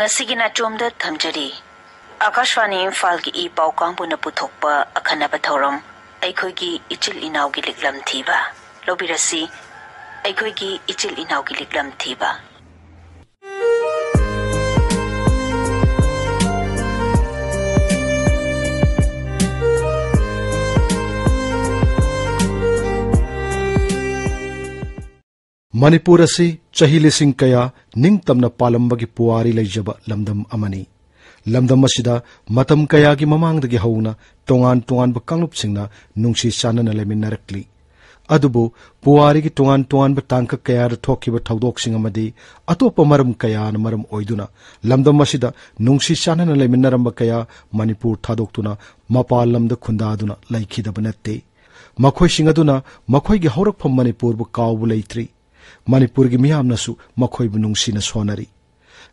Ngasigina chomda thamjari Akashwani Imphal ki I pau kangpuna puthokpa akhanaba thoram aikhoi gi ichil inaw gi liklam thiba lobirasi aikhoi gi ichil inaw gi liklam thiba Manipur asi chahi lising kaya ningtamna palambagi puwari laijaba lamdam amani. Lamdam asida matam kaya gi mamangdagi hauna tongan ba kanglupsingna nungsi sanana leminarakli. Adubu puwari gi tongan ba tangka kaya da thokiba thawdoksing amadi atopa maram kaya na maram oiduna lamdam asida nungsi sanana leminaramba kaya Manipur thadoktuna mapal lamda khundaduna laikhidaba natte. Makhoi singaduna makhoi gi haurakpham Manipur bu kawbu leitri. Manipur gi miyamnasu makhoi bu nungsina sonari.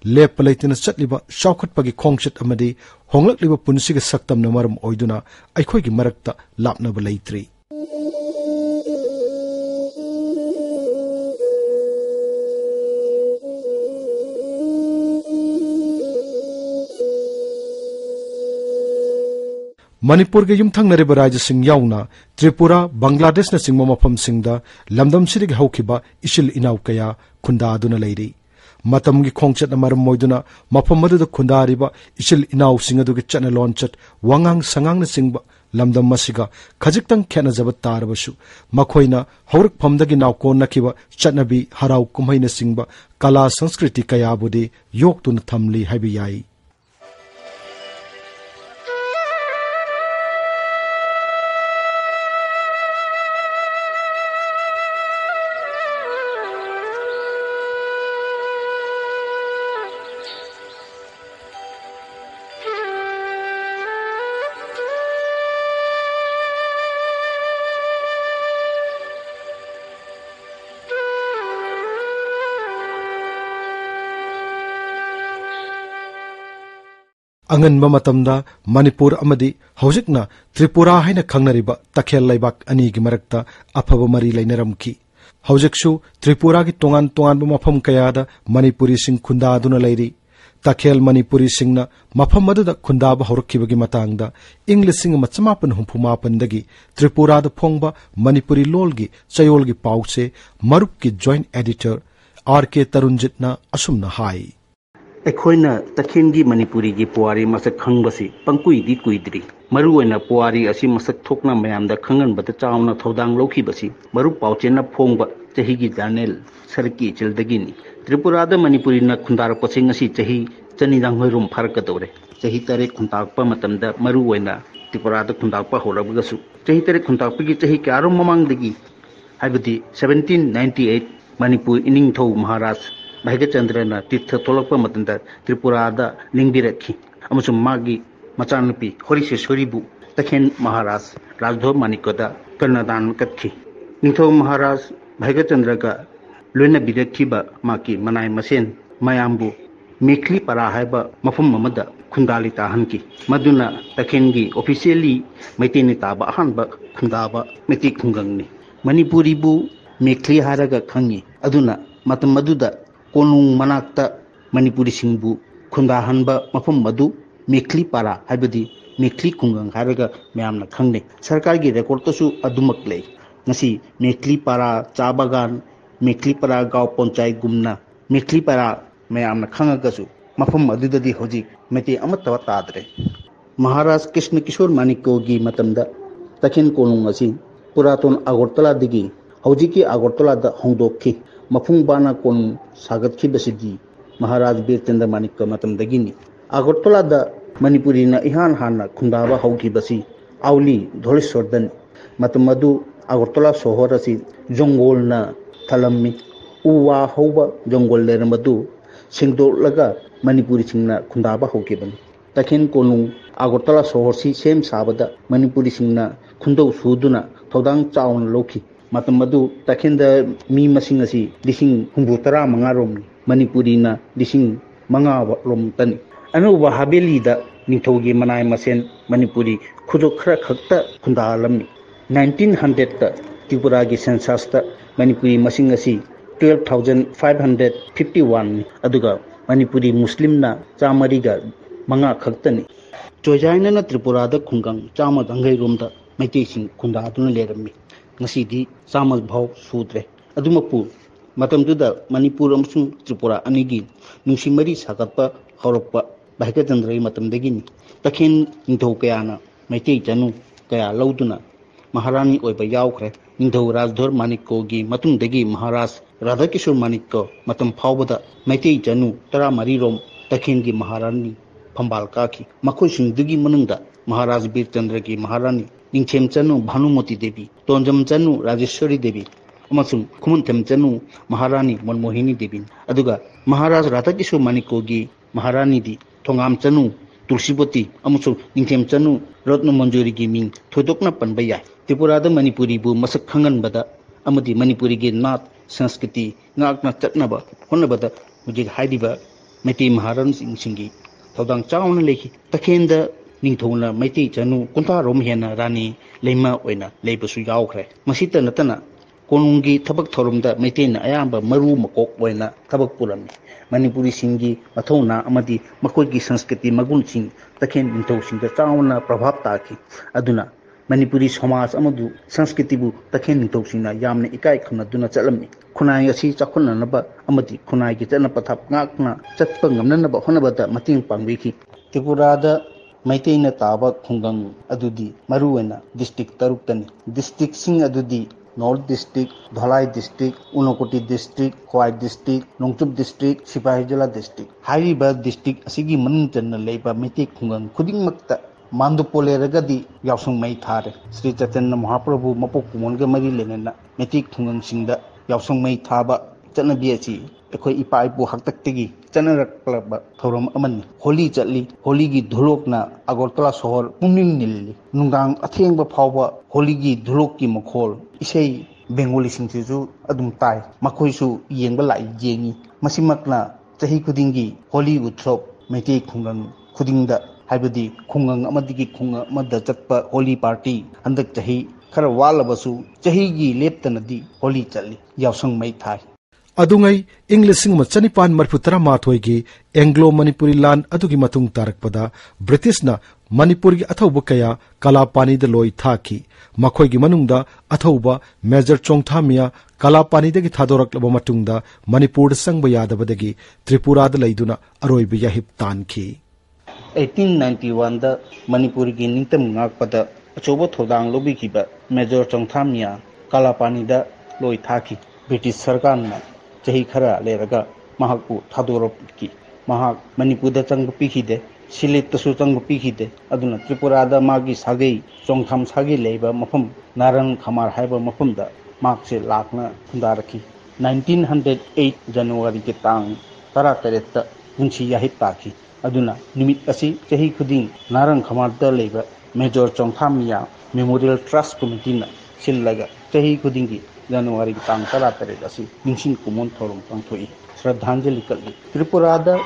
Lep palaitina chatliba shawkhatpagi khongchat amadi honglakliba punsiga saktamna maram oiduna aikhoi gi marakta lapnaba leitri. Manipur ge yumthang nariba raja sing yauna Tripura Bangladesh na singma mafam singda lamdam sirig haukiba ishil inaw kaya khunda aduna leiri matam gi khongchat na maram moiduna mafam madu khunda riba ishil inaw singadu gi chana launchat wangang sangang na singba lamdam masiga khajiktang khena jaba tarbasu makhoina haurak phamdagi nawkon nakiba chanabi harau kumhaina singba kala sanskriti kaya budi yoktuna thamli haibi yai. Angan mamatamda Manipur amadi haujikna Tripura haina khangnariba takhel laibak ani gi marakta afaba mari lainaramki haujiksu Tripura gi tongan mafam kayada Manipuri sing khunda aduna lairi takhel Manipuri singna mafam maduda khunda ba horakkibagi matangda English sing machamapan humpumapan dagi Tripura da phongba Manipuri lolgi chayolgi pause marup ki joint editor RK Tarunjitna asumna hai. Ekhoina takhengi Manipuri gi puari masak khangbasi pangkui di kuidri maruina puari asi masak thokna mayamda khangan bata chauna thodang lokhi basi maru pauchena phongba chahi gi janel sarki childagini Tripura da Manipuri na khundar pasing asi chahi chanidang hoirum farka dore chahi tare khuntakpa matamda maruina Tripura da khundakpa horabgasu chahi tare khundakpa gi chahi karum mamangdagi haibadi 1798 Manipur ining thau Maharaj Jogendrajit Tirtha tolakpa matanda Tripura da lingbirakhi amasum magi machanpi Horiseshwaribu takhen Maharaj Rajdhor Manikoda Karnadan katkhi Ningthau Maharaj Jogendrajit loina birakhiba maki manai masen mayambu mekli para haiba mafum mamada khundali tahanki maduna takhengi officially maitini taba ahanba khundaba meti khungangni Manipuri bu mekli haraga khangi aduna matam maduda konung manakta Manipuri singbu khunda hanba mafam madu mekli para haibadi mekli kungang haraga mayamna khangne sarkar gi record to su adumak lei ngasi mekli para chabagan mekli para gaw ponchai gumna mekli para mayamna khangaga su mafam madudadi hoji meti amatawa tadre Maharaj Krishna Kishore Maniko gi matamda takhin konung asi puraton Agartala digi hojiki Agartala da hongdokhi mafung bana kon sagat ki besidi Maharaj Birchandra Manikka matam dagini Agartala da Manipuri na ihan hana khundaba hauki basi auli dholeswardan matam madu Agartala sohor asi jongol na thalammi uwa hauba jongol le madu singdo laga Manipuri singna khundaba hauki ban takhin konung Agartala sohor si sem sabada Manipuri singna khundau suduna thodang chaun lokhi matam madu takhinda mi masing asi dising humbutara mangarom Manipuri na dising manga rom tan anuba habeli da ningthogi manai masen Manipuri khujo khara khakta khundalam 1900 ta Tripura gi census ta Manipuri masing asi 12,551 aduga Manipuri Muslimna Chamariga Manga Khaktani Chojaina Tripurada Kungang Chama Gangai Rumda Maiti Sing Kundatuna Lerami Nasidi Samas Bhau Sudre Adumapu Matamduda Manipur Amsung Tripura Anigi Nushimari Sakapa Horokpa Bahikatandrai Matamdagini Takin Intokayana Maiti Janu Kaya Lauduna Maharani Oiba Yaukre Nindho Rajdhor Maniko gi Matundagi Maharaj Radhakishore Maniko Matam Paubada Maiti Janu Tara Marirom Takin gi Maharani Pambal Kaki Makushin Dugi Manunda Maharaj Bir Chandra gi Maharani Ningchem Chanu Bhanumati Devi Tonjam Chanu Rajeshwari Devi Amasung Kumuntam Chanu Maharani Monmohini Devi Aduga Maharaj Radhakishore Maniko gi Maharani di Tongam Chanu Tulsiboti Amasung Ningchem Chanu Rotno Manjuri gi Ming Thodokna Panbaya Tripurada Manipuri bu masak khangan bada amadi Manipuri ge nat sanskiti ngakna chatnaba honabada mujig haidiba meti maharan singi thodang chauna lekhi takhenda ningthona meti chanu kunta rom hena rani leima oina leibasu yaukre masita natana konungi thabak thorumda meti na ayamba maru makok oina thabak purami Manipuri singi mathona amadi makoigi sanskiti magun sing takhen ningthau singa chauna prabhap taki aduna Manipuri Somas Amadu Sanskitibu Taken Nitoksina Yamne Ikai Kunaduna Chalami Kunai Asi Chakunanaba Amati Kunai Kitana Patap Nakna Chatpanganaba Honabata Mating Pangwiki Tripurada Maitaina Taba Kungang Adudi Maruena District Taruktani District Sing Adudi North District Dhalai District Unokoti District Khwai District Nongchup District Sipahijala District Hariba District Asigi Manintana Leiba Maitik Kungang Kuding Makta Mandupole Ragadi Yausung Mai Thare Sri Chaitanya Mahaprabhu Mapuk Kumonga Mari Lenena Metik Tungang Singda Yausung Mai Thaba Chanabi Achi Ekoi Ipa Ipu Haktaktigi Chanarakba Thoram Amani Holi Chatli Holi gi Dhulokna Agartala Sohor Pumning Nilli Nungang Athengba Phawba Holi gi Dhulok ki Makhol Isei Bengali Singsisu Adum Tai Makhoisu Yengba Lai Yengi Masimakna Chahi Khudingi Holi Uthrop Metik Tungang Khudingda Haibadi Kungang Amadigi Kunga Mada Chatpa Holi Party Handak Chahi Khara Walabasu Chahi gi Leptanadi Holi Chatli Yausang Mai Thai Adungai English Chanipan Marputara Mathoigi Anglo Manipuri Land Adugi Matung Tarakpada British na Manipuri Athobukaya Kalapani the Loi Thaki Makhoigi Manungda Athoba Major Chongthamia Kalapani de Thadorak Labamatungda Manipur Sangbayadabadagi Tripura the Laiduna Aroibi Yahip Tanki 1891 da Manipuri gi Ningtam Ngakpada Achoba Thodang Lobi Kiba Major Chongthamia Kalapani da Loi Thaki British Sarkar na Chahi Khara Leraga Mahakpu Thadorop ki Mahak Manipur da Changpa Pikhide Silit Tasu Changpa Pikhide Aduna Tripura da Magi Sagai Chongtham Sagi Leiba Mafam Narang Khamar Haiba Mafam da Makse Lakna Kundaraki 1908 January ki Tang Tara Teretta Punchi Yahip Taki Aduna Nimit Asi Chahi Khuding Narang Khamar da Leiba Major Chongthamia Memorial Trust Committee na Sillaga Chahi Khudingi January ki Tang Tara Teretta Asi Ningshin Kumon Thorum Pangthoi Shraddhanjali Kalli Tripura da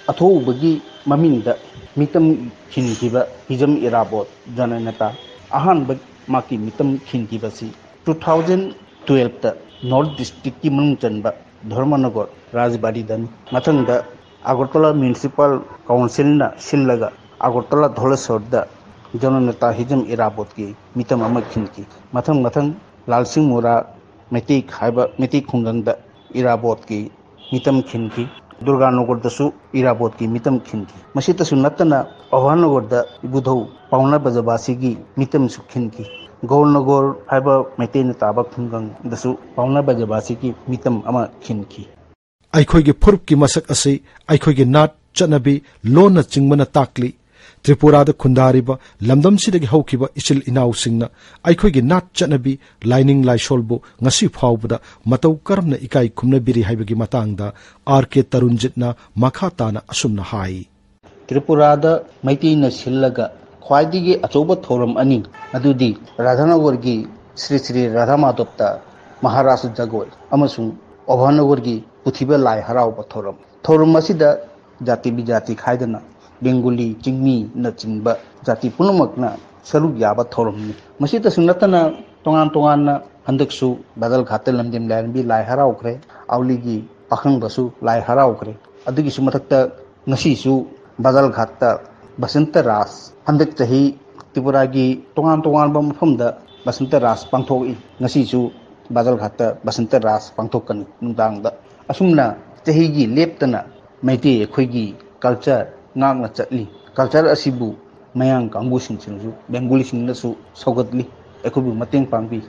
Athobagi Mamingda Mitam Khinkiba Hijam Irabot Jananata Ahanba Maki Mitam Khinkiba si 2012 da North District ki Manungchanba Dharmanagar Rajbari dan Mathangda Agartala Municipal Council na Sillaga Agartala Dholesor da Jananata Hijam Irabot ki Mitam Amakhinki Mathang Lalsing Mura Metik Haiba Metik Khungang da Irabot ki Mitam Khinki Durganagar dasu Irabot ki Mitam Khinki Masita Sunatana Pavanagar da Ibudhau Pauna Bajabasi ki Mitam Sukhinki Gaulnagar Haiba Metin Tabak Khungang dasu Pauna Bajabasi ki Mitam Ama Khinki Aikhoigi Purupki Masak Asi Aikhoigi Nat Chanabi Lona Chingmana Takli Tripura da Kundariba Lamdam Sidagi Haukiba Ichil Inau Singna Aikhoigi Nat Chanabi Lining Lai Sholbo Ngasi Phawbada Matau Karamna Ikai Kumna Biri Haibagi Matangda R.K. Tarunjitna Makhatana Asumna Hai Tripura da Maitina Sillaga Khwaidigi Achoba Thoram Ani Adudi Radhanagar gi Sri Radhamadopta Maharasa Jagoi Amasung Obhanagar gi Puthiba Lai Harauba Thoram Masida Jati Bijati Khaidana Bengali Chingmi na Chingba Jati Punamakna Saruk Yaba Thoramni Masita Sunatana Tongan na Handaksu Badal Khate Lamdim Lanbi Lai Haraukre Auligi Pakhang Basu Lai Haraukre अदुगिसु मथक्ता ngasisu bazal ghatta basanta ras handak chahi tripura gi tongan tongan ba mafamda basanta ras pangthoi ngasisu bazal ghatta basanta ras pangthokani nungdang da asumna chahi gi leptana maiti ekhoi gi culture ngangna chatli culture asibu mayang kangbu singsinju bengali singnasu saugatli ekhobu mateng pangbi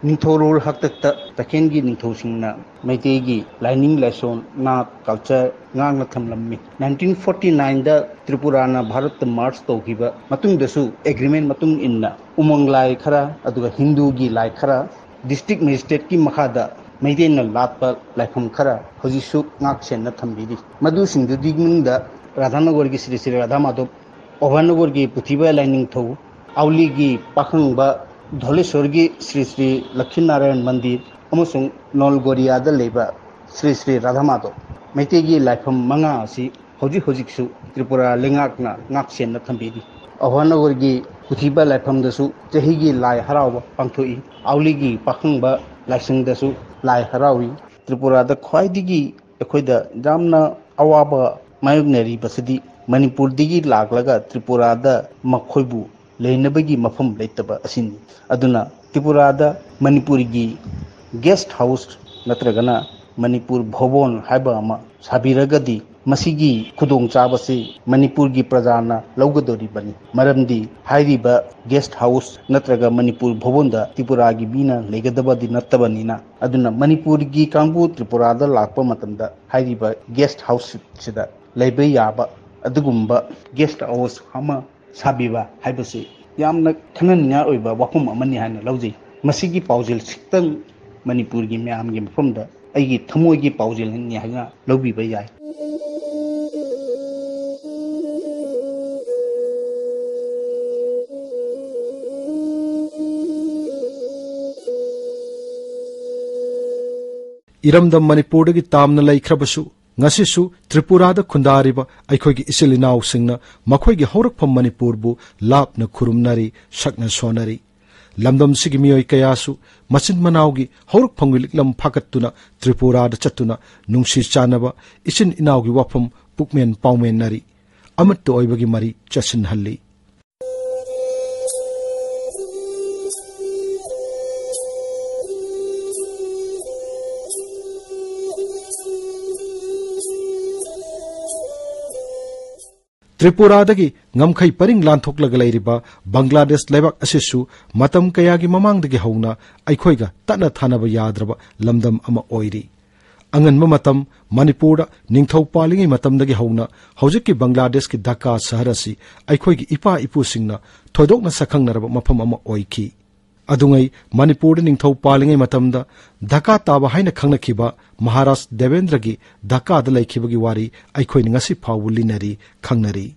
Nithorul haktakta takengi nithosingna maitegi lining lesson na culture ngangna thamlammi 1949 da Tripura na Bharat march tawkiba matung dasu agreement matung inna umang lai khara aduga Hindu gi lai khara district magistrate ki makhada maitena latpa laipham khara hojisu ngak senna thambidi madu singdu digmungda Radhanagar gi Sri Sri Radha Madhav Obhanagar gi Puthiba lining tho Auli gi pakhangba Dholeshwar gi Sri Sri Lakshminarayan Mandir amasung Nolgoria da leba Sri Sri Radha Madhav maitegi laifam manga asi hojiksu Tripura lengakna ngaksenna thambidi Obhanagar gi Puthiba laifam dasu chahi gi lai harawa pangthoi Auli gi pakhangba laising dasu lai harawi Tripura da khwaidigi ekhoida jamna awaba mayugnari basidi Manipur digi laglaga Tripura da makhoibu लेनबगी मफम लेतबा असिन अदुना त्रिपुरादा Manipuri guest house नत्रगना मणिपुर भवन हाइबा अमा साबिरगदी मसिगी खुदोंग चाबसे मणिपुर की प्रजाना लौगदोरिबनी मरमदी हाइरिबा गेस्ट हाउस नत्रगा मणिपुर भवनदा त्रिपुरा की बीना लेगदबदी नत्तबनीना अदुना मणिपुर की कांगबु त्रिपुरादा लाकपा मतंदा हाइरिबा गेस्ट हाउस सिदा लेबे याबा अदुगुंबा गेस्ट हाउस हमा साबिबा हाइबसे यामना खनन्या ओइबा वाफम अमनी हाना लौजै मसिगी पाउजिल सिक्तंग मणिपुर की म्याम की मफमदा अइगी थमोय की पाउजिल हन्नी हाना लौबिबा याय इरमदम मणिपुर की तामना लैख्रबसु ngasisu Tripura da khundariba aikhoigi isilinau singna makhoigi haurakpham Manipur bu lapna khurumnari shakna sonari lamdam sigi miyoi kayasu machin manaugi haurakphamgi liklam phakattuna Tripura da chattuna nungsi chanaba isin inaugi wafam pukmen paumen nari amatto oibagi mari chasin halli त्रिपुरादगी ngमखै परिंग लांथोकलग लैरिबा बांग्लादेश लेबाक असिसु मतम कयागी ममांगदगी हौना अइखोइगा तना थानबा याद्रबा लमदम अमा ओइरी अंगनबा मतम मणिपुर निंगथौ पालिंगै मतमदगी हौना हौजिकि बांग्लादेश की ढाका शहर असि अइखोइगी इपा इपुसिंगना थोइदोकना सखंगनरबा मफम अमा ओइखि अदुंगै मणिपुर निंगथौ पालिंगै मतमदा ढाका ताबा हाइना खंगनखिबा महाराज देवेंद्रगी ढाका दा लैखिबगी वारी अइखोइनि ngasi फावु लिनरी खंगनरी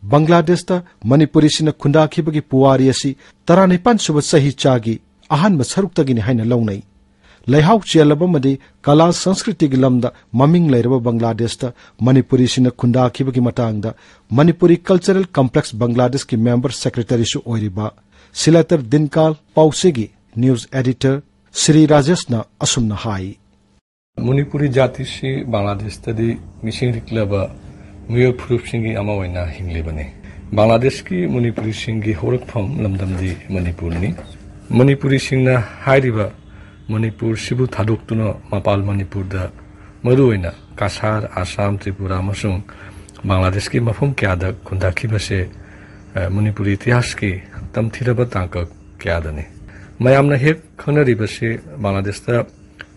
बांग्लादेश ता मणिपुरी सिना खुंदाखिबगी पुवारी असि 19 सुब सही चागी अहन सरुक्तगिनी हाइना लौनै लैहाउ चेलबमदि कला संस्कृति की लमदा ममिंग लैरब बांग्लादेश ता मणिपुरी सिना खुंदाखिबगी मतांगदा मणिपुरी कल्चरल कॉम्प्लेक्स बांग्लादेश की मेंबर सेक्रेटरी सु ओइरिबा सिलेटर दिनकाल पाउसेगी न्यूज एडिटर श्री राजेशना असुमना हाई मणिपुरी जाति से बांग्लादेश तदि मिसिंग रिक्लबा मियो फुरुप सिंगी अमा ओइना हिंगलेबने बांग्लादेश की मणिपुरी सिंगी होरकफम लमदमदि मणिपुरनी मणिपुरी सिंगना हाइरिबा मणिपुर सिबु थादोक्तुना मपाल मणिपुर दा मरुओइना कासार आसाम त्रिपुरा अमसुंग बांग्लादेश की मफम क्यादा खुंदाखिबसे मणिपुरी इतिहास की तमथिरबा तांक क्यादने मयामना हेक खनरिबसे बांग्लादेश दा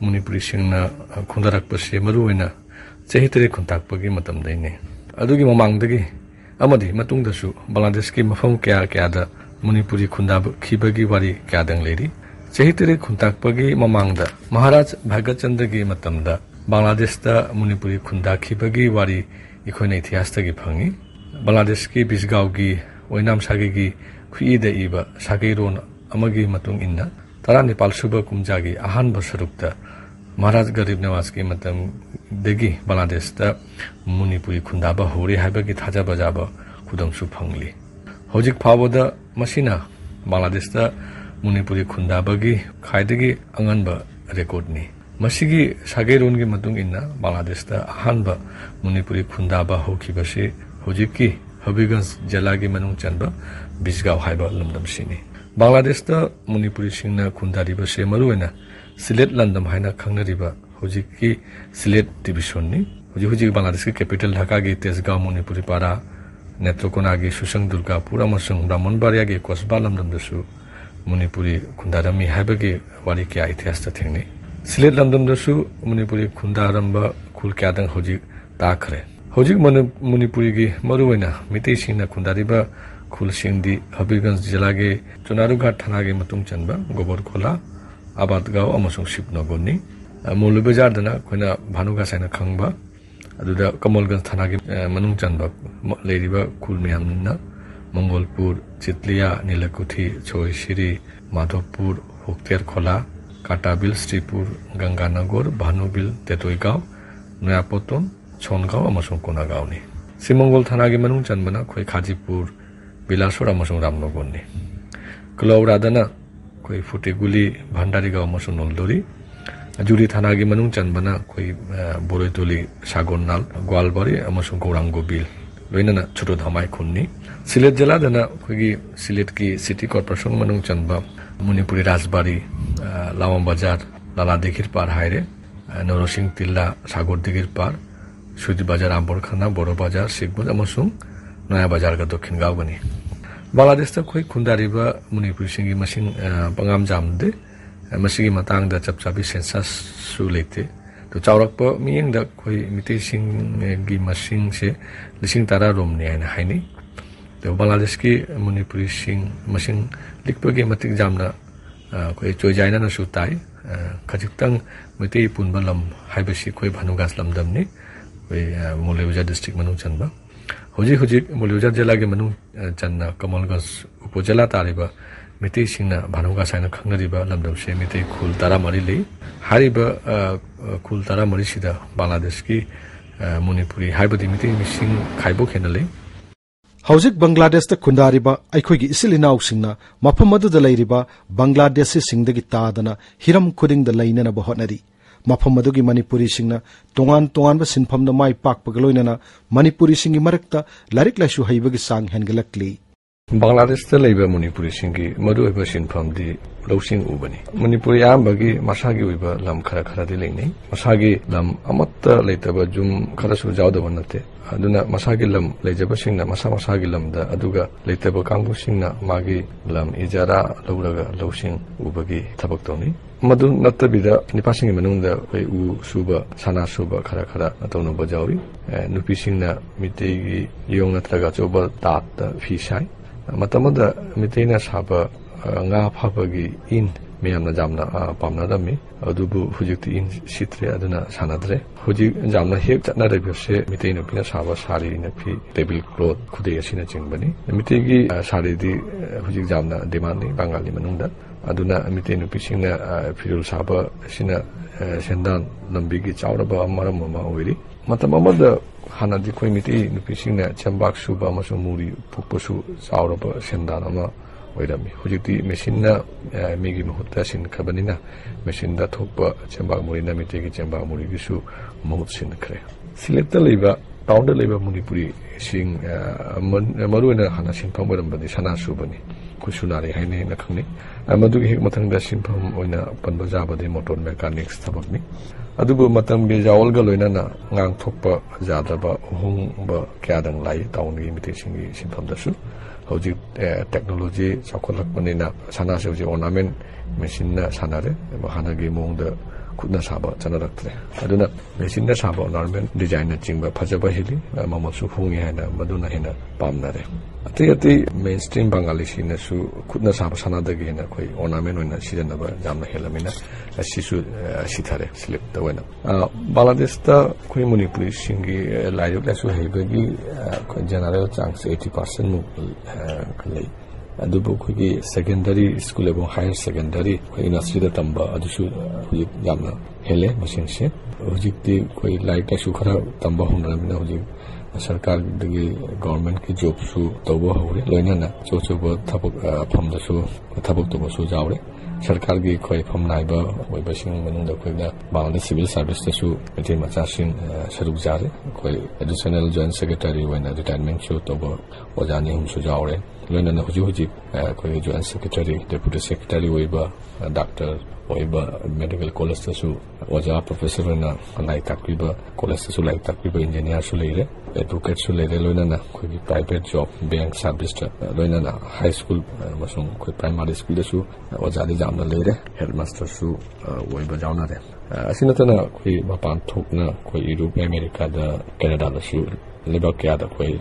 मणिपुरी सिंगना खुंदारकबसे मरुओइना चहितरे खुंताकपगी मतमदैने अदुगी ममांगदगी अमदि मतुंगदसु बांग्लादेश की मफम क्यादा मणिपुरी खुंदाब खिबगी वारी क्यादंग लेरी चहितरे खुंताकपगी ममांगदा महाराज भागचंद्र की मतमदा बांग्लादेश दा मणिपुरी खुंदाखिबगी वारी इखोइना इतिहासदगी फंगी बांग्लादेश की बिसगाव की ओइनाम सागेगी खुइदा इबा सागेरोन अमगी मतुंग इन्ना 14 सुब कुमजागी अहानब सरुकता महाराज गरीब नवाज की मतम देगी बांग्लादेश ता मणिपुरी खुंदाबा होरे हाइबगी थाजाबा जाबा खुदमसु फंगली हौजिक फावोदा मसिना बांग्लादेश ता मणिपुरी खुंदाबगी खाइदगी अंगनबा रेकॉर्डनी मसिगी सागेरोनगी मतुंग इन्ना बांग्लादेश ता अहानबा मणिपुरी खुंदाबा होखिबसे हौजिककी हबीगंज जिलागी मनुंग चनबा बिजगाव हाइबा लमदमसिनी बांग्लादेश ता मणिपुरी सिंगना खुंदारिबसे मरुएना सिलेट लंदम हाइना खंगनरिबा हौजिककी सिलेट डिविजननी हौजिक बांग्लादेश की कैपिटल ढाका की तेजगांव मणिपुरी पारा नेत्रकोना की सुसंग दुर्गापुर अमसुंग ब्राह्मणबारिया की कोसबा लमदमदसु मणिपुरी खुंदारमी हाइबगी वारी क्या इतिहास ता थेंगनी सिलेट लमदमदसु मणिपुरी खुंदारंबा खुल क्यादंग हौजिक ताखरे हौजिक मणिपुरी की मरुएना मितेसिंगना खुंदारिबा खुलसिंगदी हबीगंज जिला के चुनारुघाट थाना के मतुंग चनबा गोबरखोला आबादगांव अमसुंग शिवनगरनी मूलबजारदना खोना भानुगासाइना खंगबा अदुदा कमलगंज थाना के मनुंग चनबा लेरिबा खुल मयामना मंगलपुर चितलिया नीलकुठी छोइसिरी माधवपुर होक्तेरखोला काटाबिल श्रीपुर गंगानगर भानुबिल तेतोईगांव नयापतन छोनगांव अमसुंग कोनागांवनी सिमंगल थाना के मनुंग चनबना खोई खाजीपुर बिलासोर अमसुंग रामनगरनी कलौरादना कोई फुटेगुली भंडारीगांव अमसुंग नलदोरी जुरी थाना की मनुंग चनबना कोई बोरेतोली सागरनाल ग्वालबारी अमसुंग गौरांग बिल लोइनना छोटो धमाई खुन्नी सिलेट जिलादना कोई सिलेट की सिटी कॉर्पोरेशन मनुंग चनबा मणिपुरी राजबारी लावम बाजार लाला दिघिर पार हाइरे नरसिंह तिल्ला सागर दिघिर पार सुदी बाजार आम्बरखाना बोरो बाजार सिगबुज अमसुंग नया बाजार का दक्षिण गावगनी बांग्लादेश ता कोई खुंदारिबा मणिपुरी सिंगी मसिंग पंगाम जामदे मसिगी मतांग दा चपचाबी सेंसस सु लेते तो चावरकप मियंग दा कोई मिते सिंगी मसिंग से लिसिंग तारा रोमनी आइना हाइनी तो बांग्लादेश की मणिपुरी सिंग मसिंग लिखपगे मतिक जामना कोई चोइजाइना न सुताई खजिक्तंग मिते पुनबलम हाइबसी कोई भानुगास लमदमनी कोई मोलेबजा डिस्ट्रिक्ट मनु चनबा हौजिक मोलेबजा जिला के मनु चन्ना कमलगंज उपजिला तारिबा मिते सिंगना भानुगासाइना खंगनरिबा लमदमसे मिते खुल तारा मरी ले हारिबा खुल तारा मरी सिदा बांग्लादेश की मणिपुरी हाइबदी मिते मिसिंग खाइबो खेनले हौजिक बांग्लादेश ता खुंदारिबा अखोगी इसिल इनाउसिंगना मफम अदुदा लैरिबा बांग्लादेशी सिंगदगी तादना हिरम खुदिंगदा लैनना बहोटनरी मफम अदुगी मणिपुरी सिंगना तोंगान तोंगानबा सिनफमदा माइ पाकपगा लोइनना मणिपुरी सिंगी मरकता लारिक लाइसु हैबगी सांग हेनगलकली बांग्लादेश ता लैबा मणिपुरी सिंगी मरुएबा सिनफमदी लौसिंग उबनी मणिपुरी आंबगी मसागी उइबा लम खरा खरादि लैनै मसागी लम अमत्ता लैतबा जुम खरासु जावदबा नते अदुना मसागी लम लैजबा सिंगना मसागी लमदा अदुगा लैतबा कांगबु सिंगना मागी लम इजारा लौरगा लौसिंग उबगी थबक तौनी मदु नत्तबिदा निपासिंगी मनुंगदा कोई उ सुबा साना सुबा खरा खरा तौनबा जावी नुपी सिंगना मितेगी योंग नत्रगा चोबा तात फिसाई मतमदा मितेना साबा nga phapagi in meyamna jamna pamnadami adubu hujikti in sitre aduna sanadre hujik jamna hek chatna rebse miteina pina saba sari na phi table cloth khude asina chingbani mitegi sari di hujik jamna demand ni bangali manungda aduna miteina pisingna phirul saba sina sendan lambi gi chawraba maram ma oiri matamamada hana di khoi mitei nupisingna chambak suba amasung muri phukpasu chawraba sendan ama ओइरामी हुजिति मेसिनना मेगी महत्ता सिन खबनिना मेसिनदा थोकबा चेंबा मुरिना मितेगी चेंबा मुरिगिसु महत सिन खरे select लेबा town लेबा मणिपुरी सिंग मरुना हाना सिनफम बरमबदि सना सुबनि कुसुनारि हाइने नखंनि मदुगी हेक मथंगदा सिनफम ओइना पनबा जाबदि मोटर मेकानिक्स थबकनि अदुबु मतमगे जावलगा लोइनाना ngang थोकबा जादबा उहुंबा क्यादंग लाई टाउनगी मितेसिंगी सिनफमदसु हौजिक टेक्नोलॉजी चाखलकपनिना सानासे हौजिक ornament machine na sanare हानागी मोंगदा खुदना साबा चनरक्तरे अदुना machine na साबा ornament design na chingba फजबा हेली ममसु हुंगी हैना मदुना हेना पामनारे अति अति mainstream बंगाली सिनसु खुदना साबा सनादगी हेना कोई ornament ओइना सिजनबा जामना हेलमिना सिसु सिथारे स्लिप तवना बांग्लादेश ता कोई मणिपुरी सिंगी लाइक लासु हेबगी जनरल चांस 80% मु खलै अदुबु खुगी सेकेंडरी स्कूल एवं हायर सेकेंडरी यूनिवर्सिटी तंबा अदुसु यामना हेले मसिंग से हुजिकती कोई लाइट सु खरा तंबा होनरमिना हुजिक सरकार दगी गवर्नमेंट की जॉब सु तबो हौरे लोइनाना चोचोबो थबक फमदसु थबक तबसु जावरे सरकार की कोई फम नाइबा ओइबसिंग मनुंग दखोइना बांग्लादेश सिविल सर्विस तसु मेथे मचासिंग सरुक जारे कोई एडिशनल जॉइंट सेक्रेटरी वइना रिटायरमेंट सु तबो ओजानी हमसु जावरे लोइनाना हुजि कोई जॉइंट सेक्रेटरी डेप्यूटी सेक्रेटरी ओइबा डॉक्टर ओइबा मेडिकल कॉलेज तसु ओजा प्रोफेसर वइना लाई ताकरिबा कॉलेज तसु लाई ताकरिबा इंजीनियर सु लेरे एडवोकेट सु लेरे लोइनाना कोई प्राइवेट जॉब बैंक सर्विस लोइनाना हाई स्कूल मसुंग कोई प्राइमरी स्कूल दसु ओजादी जामना लेरे हेडमास्टर सु ओइबा जावना रे असिनतना कोई मपान थोकना कोई यूरोप अमेरिका दा कनाडा दसु लेबा क्यादा कोई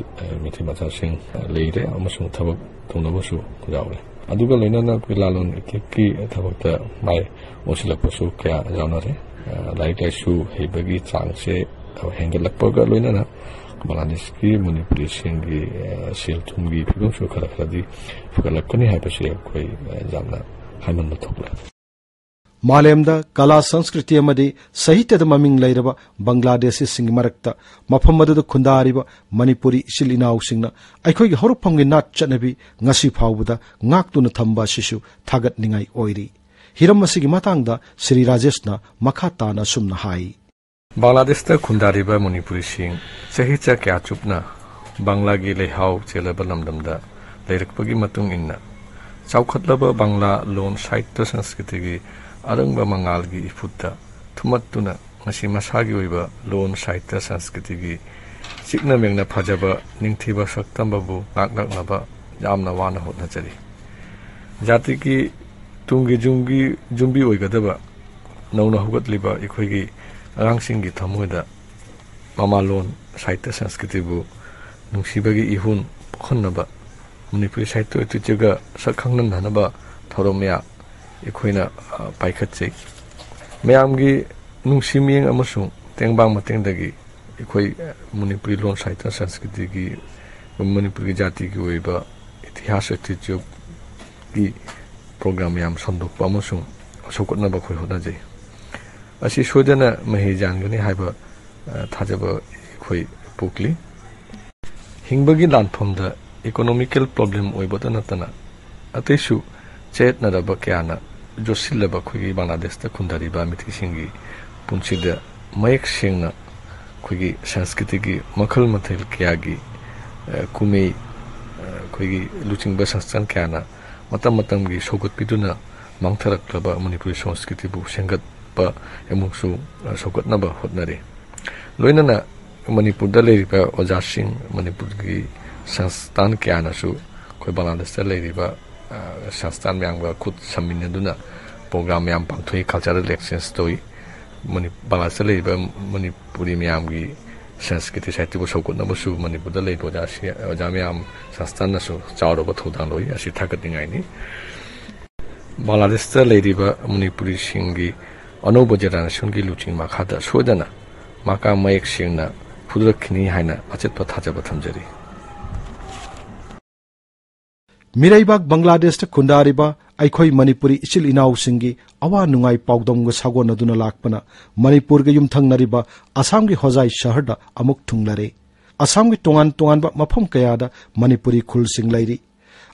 मिथि मचासिंग लेरे अमसुंग थबक थोंनबसु जावरे अदुगा लोइनाना कोई लालोन की थबकता माय ओसिलपसु क्या जावना रे लाइक लाइसु हेबगी चांगसे हेंगलकपगा लोइनाना बांग्लादेश की मणिपुरी सिंगी सेल थुमगी फिबमसु खरा खरादी फगलकनी हाइबसे कोई जामना हाइमन थोकला मालेमदा कला संस्कृति अमदी साहित्य ममिंग लैरब बांग्लादेशी सिंग मरक्ता मफम मदुद खुंदारिब मणिपुरी इसिल इनाउ सिंगना अखोई हरुफंगी नाट चनबी ngasi फाउबदा ngakतुन थंबा शिशु थागत निंगाई ओइरी हिरम मसिगी मतंगदा श्री राजेशना मखा ताना सुमना हाई बांग्लादेश ता खुंदारिब मणिपुरी सिंग सहित्य क्या चुपना बांग्ला गी लेहाउ चेलब लमदमदा लेरकपगी मतुंग इन्ना चौखतलब बांग्ला लोन साहित्य संस्कृति की अरंग मंगाल की इफुत्ता थुमत्तुना ngasi masagi oiba loan साहित्य संस्कृति की सिकना मेंगना फजबा निंगथिबा सक्तमबु नाकनाकनबा यामना वाना होना चली जाति की तुंगी जुंबी ओइगदबा नौना हुगतलिबा इखोइगी अरांगसिंगी थमोइदा मामा लोन साहित्य संस्कृति बु नुंसिबगी इहुन खन्नबा मणिपुरी साहित्य तुचेगा सखंगनन हनबा थौरमया इखोइना पाइखतसे मयामगी नुंसिमियंग अमसुंग तेंगबांग मतेंगदगी इखोइ मणिपुरी लोन साहित्य संस्कृति की मणिपुरी जाति की ओइबा इतिहास ऐतिह्य की प्रोग्राम याम संदोकपा अमसुंग सौकतनबा खोइ होनाजै असी सोदना महि जानगनी हाइबा थाजबा इखोइ पोकली हिंबगी लानफमदा इकोनॉमिकल प्रॉब्लम ओइबता नतना अतैसु चेतनरबा क्याना जोसिलबा खोगी बांग्लादेश ता खुंदारिबा मिथिसिंगी पुंसिदा मयक सिंगना खोगी संस्कृति की मखल मथल क्यागी कुमे खोगी लुचिंगबा संस्थान क्याना मतम मतमगी सौगतपिदुना मांगथरक्लबा मणिपुरी संस्कृति बु सेंगतपा एमुसु सौगतनबा होतनरे लोइनना मणिपुरदा लेरिबा ओजासिंग मणिपुर की संस्थान क्यानासु खोई बांग्लादेश ता लेरिबा संस्थान म्यांगबा खुद समिनदुना प्रोग्राम याम पांथोई कल्चरल एक्सचेंज तोई बांग्लादेश लेरिबा मणिपुरी म्यांगी संस्कृति साहित्य बु सौगतनबसु मणिपुरदा लेरिबा ओजा म्याम संस्थानसु चावरबा थौदांग लोई असि थागतनिंगाइनि बांग्लादेश ता लेरिबा मणिपुरी सिंगी अनौब जेनेरेशन की लुचिंग माखादा सोदना माका मयक सिंगना फुदरखिनी हाइना अचेतपा थाजबा थमजरी मिराइबाग बांग्लादेश खुंदारिबा अखोई मणिपुरी इचिल इनाउ सिंगी अवा नुंगाई पाउदोंग सागोनदुना लाकपना मणिपुर के युमथंगनरिबा असम की होजाई शहर अमुक थुंगलरे असम की तोंगान तोंगानबा मफम कयादा मणिपुरी खुल सिंग लैरी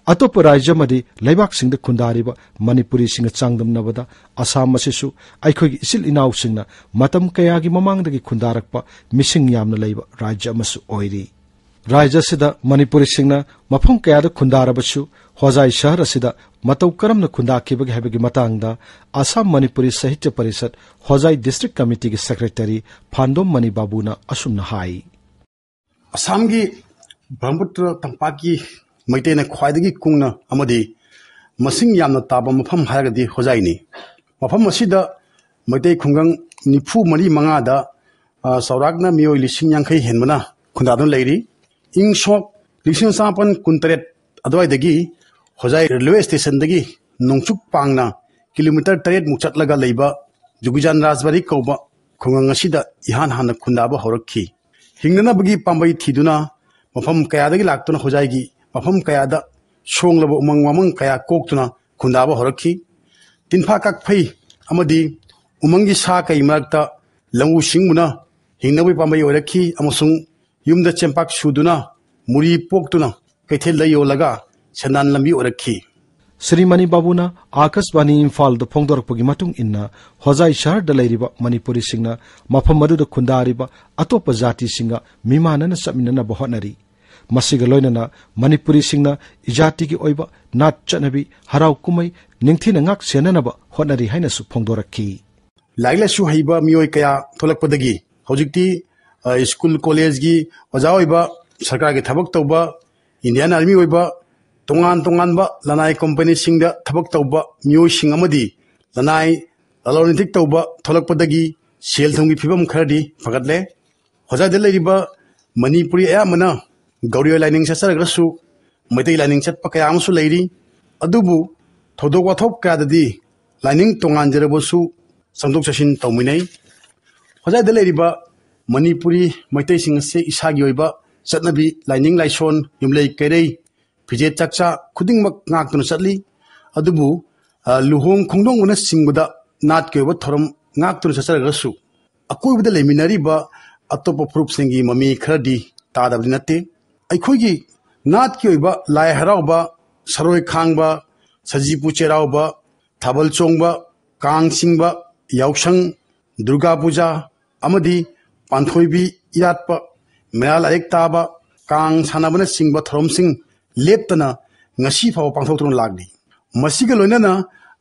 अतोप राज्य मदि लेबाक सिंग खुंदारिबा मणिपुरी सिंग चांगदमनबदा असम मसिसु अखोई इचिल इनाउ सिंगना मतम कयागी ममांगदगी खुंदारकपा मिसिंग यामना लैबा राज्य अमसु ओइरी राज्य सिदा मणिपुरी सिंगना मफम कयादा खुंदारबसु होजाई शहर असिदा मतौ करमना खुंदाखिबगे हैबगे मतंगदा असम मणिपुरी साहित्य परिषद होजाई डिस्ट्रिक्ट कमिटी की सेक्रेटरी फांदोम मणि बाबूना असुमना हाई असम की ब्रह्मपुत्र तंपाकी मैतेना ख्वाइदगी कुंगना अमदी मसिंग यामना ताबा मफम हायगदी होजाइनी मफम असिदा मैते खुंगंग निफु मरी मंगादा सौरागना मियोय लिसिंग यांखै हेनबना खुंदादन लैरी इंगसोक लिसिंग सापन कुंतरेट अदवाइदगी होजाई रेलवे स्टेशन दगी नोंचुक पांगना किलोमीटर 3 मुक चटलगा लैबा जुगुजानराजबारी कौबा खुंगंग असिदा इहान हान खुंदाबा हौरखी हिंगनबगी पांबई थीदुना मफम कयादगी लाक्तुना होजाईगी मफम कयादा सोंगलबा उमंग वामंग कया कोक्तुना खुंदाबा हौरखी तिनफा काकफै अमदी उमंगी सा कई मरक्ता लंगू सिंगमुना हिंगनबी पांबई ओरखी अमसुंग युमदा चेंपाक सुदुना मुरी पोक्तुना कैथेल लयोलगा सनान लंबी ओरखी श्री मणि बाबूना आकाशवाणी इम्फाल द फोंदोरपगी मतुंग इन्ना होजाई शहर द लैरिबा मणिपुरी सिंगना मफम मदुद खुंदारिबा अतोप जाति सिंगा मिमानन समिनना बहोनरी मसिग लोइनना मणिपुरी सिंगना इजाति की ओइबा नाट चनबी हराव कुमै निंगथिना ngak सेननबा होनरी हाइनसु फोंदोरखी लाइलासु हइबा मियोय कया थोलकपदगी हौजिकती स्कूल कॉलेज की ओजा ओइबा सरकार की थबक तौबा इंडियन आर्मी ओइबा तोंगान तोंगानबा लनाई कंपनी सिंगदा थबक तौबा मियोय सिंग अमदी लनाई ललौनिथिक तौबा थोलकपदगी cell थंगी फिबम खरदी फगतले होजादे लैरिबा Manipuri अयामना Gauri lining सचरगसु Meitei lining चटपा कया अमसु लैरी अदुबु थौदोक वाथोक कयाददी लाइनिंग तोंगान जरबसु संदोक चसिन तौमिनै होजादे लैरिबा मणिपुरी मैतै सिंग से इसागी ओइबा चटनबी लाइनिंग लाइसोन युमलै कैरै फिजे चक्चा खुदिंगमक ngakतुन चटली अदुबु लुहोंग खोंदोंगना सिंगबदा नाट के ओइबा थरम ngakतुन चचरगसु अकोइबदा लेमिनरिबा अतोप प्रूफ सिंगी ममी खरदी तादबदि नते अखोगी नाट की ओइबा लाई हराउबा सरोय खांगबा सजीपु चेराउबा थाबल चोंगबा कांग सिंगबा याउसंग दुर्गा पूजा अमदी पांथोइबी इराटपा मेरा लाइक ताबा कांग सानाबना सिंगबा थरम सिंग लेपतना ngasi फाव पांथोक्तुन लागदी मसिगा लोइनना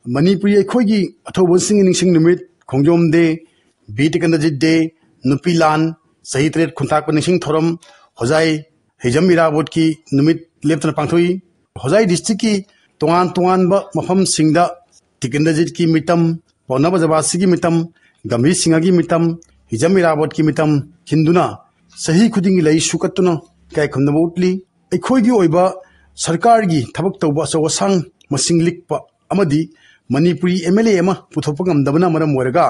मणिपुरी अखोगी अथौबन सिंग निंगसिंग निमित खोंजोम दे बीटिकनजित दे नुपिलान सही त्रेट खुंताक निंगसिंग थरम होजाई हिजम इराबोट की निमित लेपतना पांथोई होजाई डिस्ट्रिक्ट की तोंगान तोंगान मफम सिंगदा टिकनजित की मितम पौनब जबासी की मितम गंभीर सिंह की मितम हिजम इराबोट की मितम हिंदुना सही खुदिंग लई सुकतुना काय खुंदब उतली अखोगी ओइबा सरकार की थबक तौबा अचौअसांग मसिंग लिखपा अमदी मणिपुरी एमएलए अमा पुथोपा ngамदबना मरम ओरगा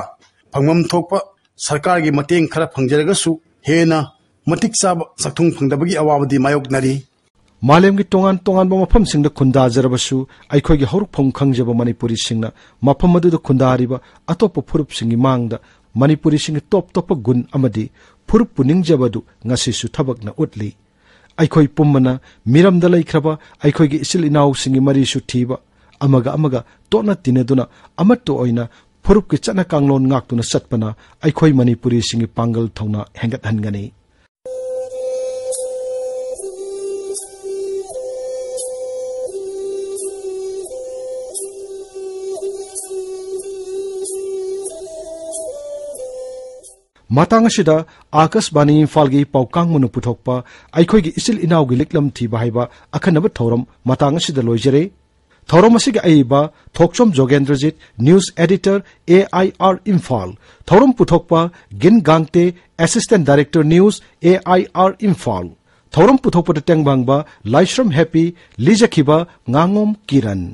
फंगमम थोकपा सरकार की मतेंग खरा फंगजरगसु हेना मतिक चाब सखथुंग फंगदबगी अवाबदी मायोकनरी मालेम की तोंगान तोंगान मफम सिंग खुंदा जरबसु अखोगी हौरफों खंगजब मणिपुरी सिंगना मफम मदुद खुंदारिबा अतोप फुरुप सिंगी मांगदा मणिपुरी सिंग टॉप टॉप गुण अमदी फुरुप पुनिंगजबदु ngasisu थबकना उतली अखोई पुम्मना मिरमदा लैख्रबा अखोगी इसिल इनाउ सिंगी मरीसु थीबा अमगा अमगा तोना तिनेदुना अमत्तो ओइना फुरुप की चना कांगलोन ngakतुना सतपना अखोई मणिपुरी सिंगी पांगल थौना हेंगत हनगनी matang asida आकाशवाणी इम्फाल की पाउकांग मुनु पुथोकपा अखोई इसिल इनाउ की लिकलम थीबा हाइबा अखनब थौरम matang asida लोइजरे थौरम असिग आइबा Thokchom Jogendrajit news editor AIR Imphal थौरम पुथोकपा गिन Gangte assistant director news AIR Imphal थौरम पुथोकपा टेंगबांगबा लाइश्रम हैप्पी लिजखिबा ngangom किरण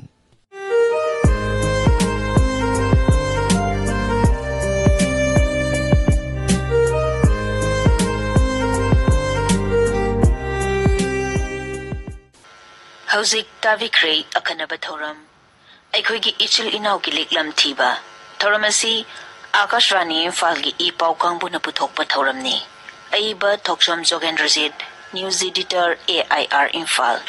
हौजिक ताविक्रे अखनब थौरम अखोगी इचिल इनाउ की लिकलम थीबा थौरम असि आकाशवाणी इम्फाल की ई पाउ कांगबुन पुथोकपा थौरमनी अइबा Thokchom Jogendrajit news editor AIR Imphal